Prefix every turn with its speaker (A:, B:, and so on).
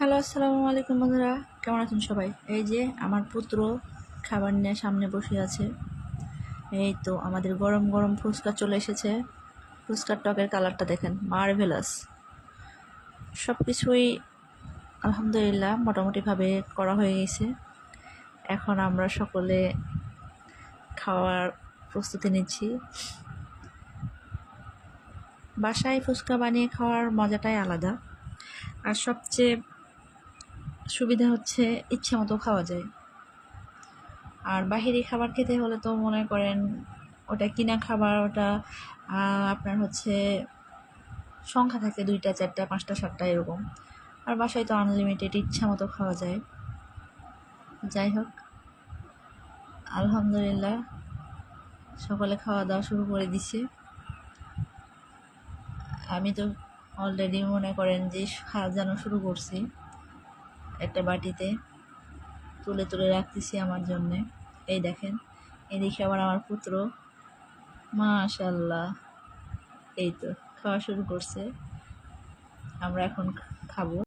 A: Hello, আসসালামু আলাইকুম বন্ধুরা। কেমন আছেন সবাই? এই যে আমার পুত্র খাবার নিয়ে সামনে বসে আছে। এই তো আমাদের গরম গরম ফুচকা চলে এসেছে। ফুচকার টকের কালারটা দেখেন, মার্ভেলাস। সব কিছুই আলহামদুলিল্লাহ মোটামুটিভাবে করা হয়ে গেছে। এখন আমরা সকলে খাওয়ার প্রস্তুতি নিচ্ছি। বাসায় ফুচকা বানিয়ে খাওয়ার মজাটাই আলাদা। আর সবচেয়ে সুবিধা হচ্ছে ইচ্ছে মতো খাওয়া যায়। আর বাহিরে খাবার খেতে হলে তো মনে করেন ওটা কিনা খাবার, ওটা আপনার হচ্ছে সংখ্যা থাকে 2টা 4টা 5টা 7টা এরকম। আর বাসায় তো আনলিমিটেড, ইচ্ছা মতো খাওয়া যায়। যাই হোক, আলহামদুলিল্লাহ সকলে খাওয়া দাওয়া শুরু করে দিছে। আমি তো অলরেডি মনে করেন যে সাজানো শুরু করছি, একটা বাটিতে তুলে তুলে রাখতেছি আমার জন্যে। এই দেখেন, এদিকে আবার আমার পুত্র মাশাআল্লাহ এই তো খাওয়া শুরু করছে। আমরা এখন খাবো।